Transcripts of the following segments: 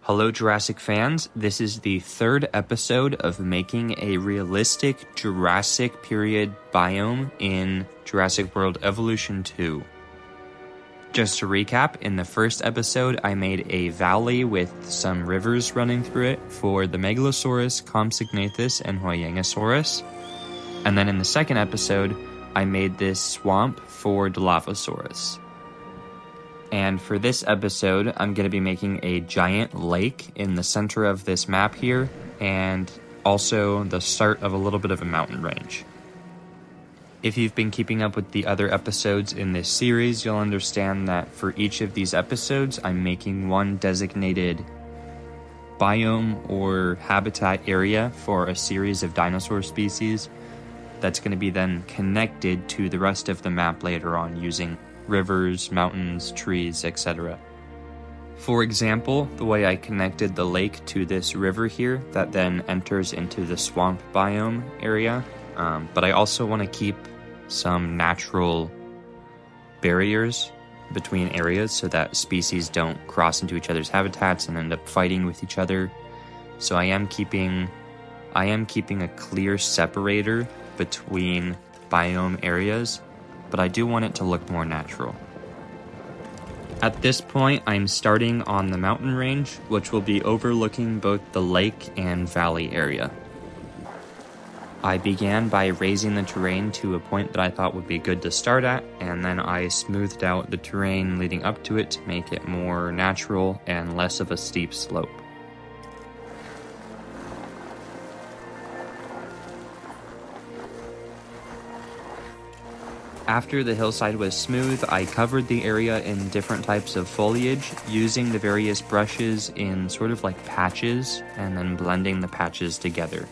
Hello Jurassic fans, this is the third episode of making a realistic Jurassic period biome in Jurassic World Evolution 2. Just to recap, in the first episode I made a valley with some rivers running through it for the Megalosaurus, Compsognathus, and Huayangosaurus. And then in the second episode, I made this swamp for Dilophosaurus. And for this episode, I'm going to be making a giant lake in the center of this map here, and also the start of a little bit of a mountain range. If you've been keeping up with the other episodes in this series, you'll understand that for each of these episodes, I'm making one designated biome or habitat area for a series of dinosaur species that's going to be then connected to the rest of the map later on using rivers, mountains, trees, etc. For example, the way I connected the lake to this river here that then enters into the swamp biome area, but I also want to keep some natural barriers between areas so that species don't cross into each other's habitats and end up fighting with each other. So I am keeping a clear separator between biome areas, but I do want it to look more natural. At this point, I'm starting on the mountain range, which will be overlooking both the lake and valley area. I began by raising the terrain to a point that I thought would be good to start at, and then I smoothed out the terrain leading up to it to make it more natural and less of a steep slope. After the hillside was smooth, I covered the area in different types of foliage, using the various brushes in sort of like patches, and then blending the patches together.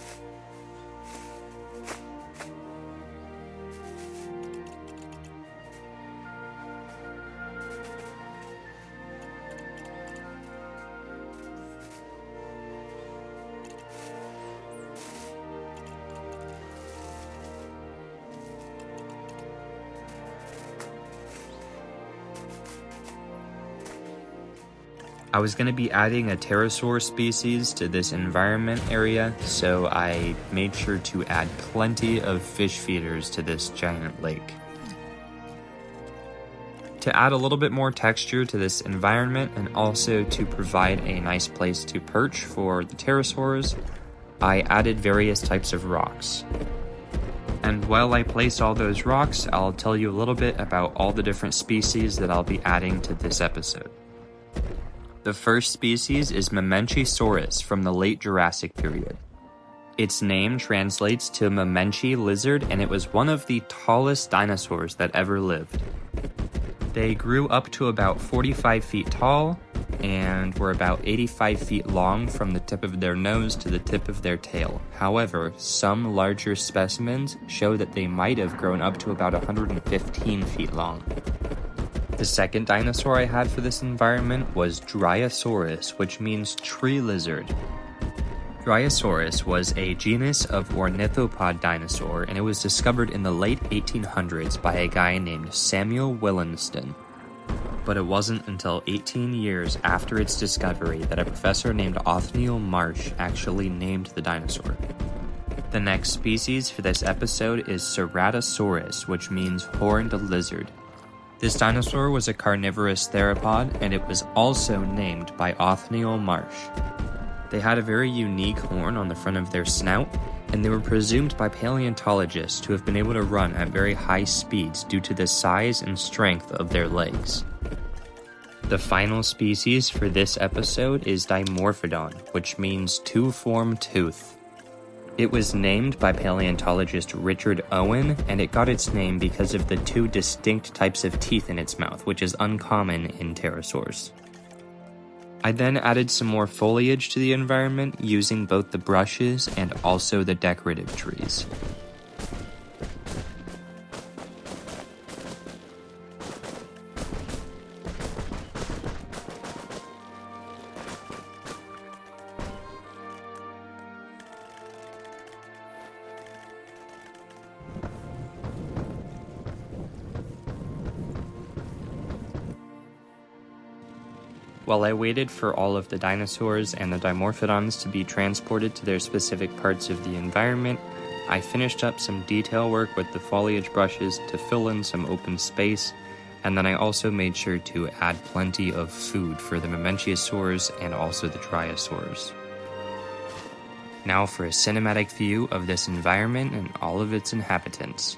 I was going to be adding a pterosaur species to this environment area, so I made sure to add plenty of fish feeders to this giant lake. To add a little bit more texture to this environment and also to provide a nice place to perch for the pterosaurs, I added various types of rocks. And while I place all those rocks, I'll tell you a little bit about all the different species that I'll be adding to this episode. The first species is Mamenchisaurus from the late Jurassic period. Its name translates to Mamenchi lizard, and it was one of the tallest dinosaurs that ever lived. They grew up to about 45 feet tall and were about 85 feet long from the tip of their nose to the tip of their tail. However, some larger specimens show that they might have grown up to about 115 feet long. The second dinosaur I had for this environment was Dryosaurus, which means tree lizard. Dryosaurus was a genus of ornithopod dinosaur, and it was discovered in the late 1800s by a guy named Samuel Williamston. But it wasn't until 18 years after its discovery that a professor named Othniel Marsh actually named the dinosaur. The next species for this episode is Ceratosaurus, which means horned lizard. This dinosaur was a carnivorous theropod, and it was also named by Othniel Marsh. They had a very unique horn on the front of their snout, and they were presumed by paleontologists to have been able to run at very high speeds due to the size and strength of their legs. The final species for this episode is Dimorphodon, which means two-form tooth. It was named by paleontologist Richard Owen, and it got its name because of the two distinct types of teeth in its mouth, which is uncommon in pterosaurs. I then added some more foliage to the environment using both the brushes and also the decorative trees. While I waited for all of the dinosaurs and the Dimorphodons to be transported to their specific parts of the environment, I finished up some detail work with the foliage brushes to fill in some open space, and then I also made sure to add plenty of food for the Mamenchisaurs and also the Dryosaurs. Now for a cinematic view of this environment and all of its inhabitants.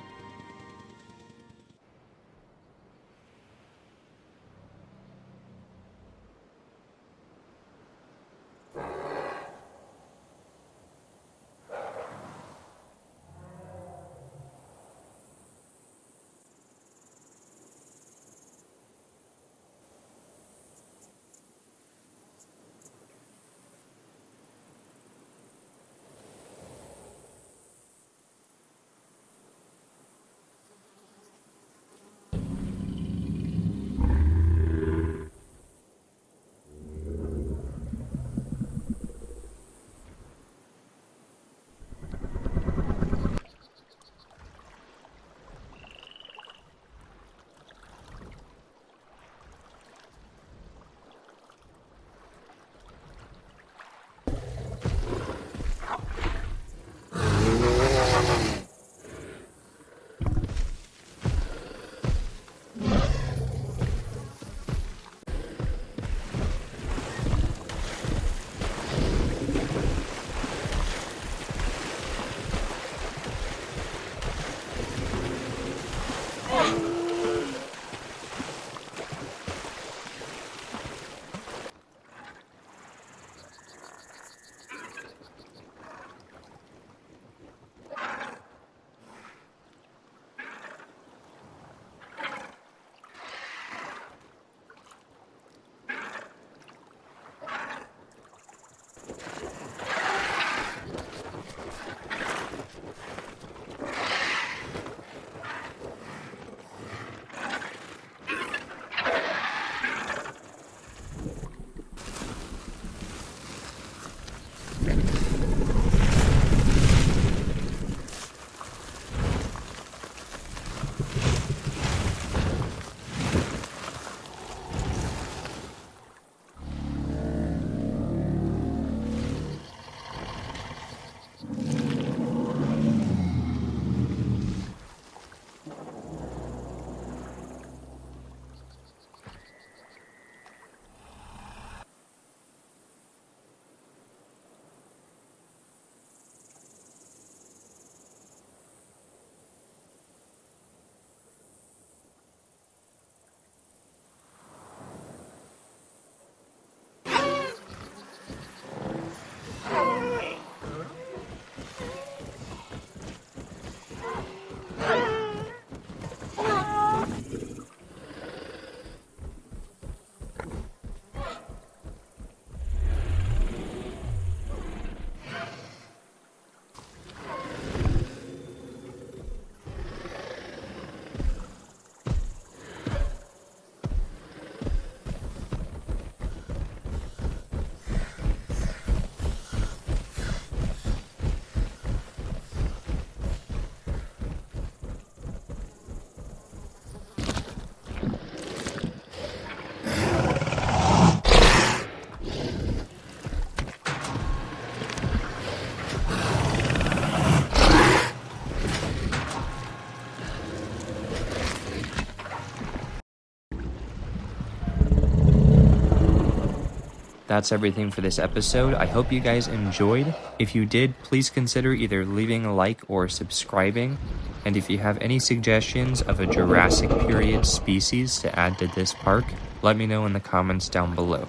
That's everything for this episode. I hope you guys enjoyed. If you did, please consider either leaving a like or subscribing. And if you have any suggestions of a Jurassic period species to add to this park, let me know in the comments down below.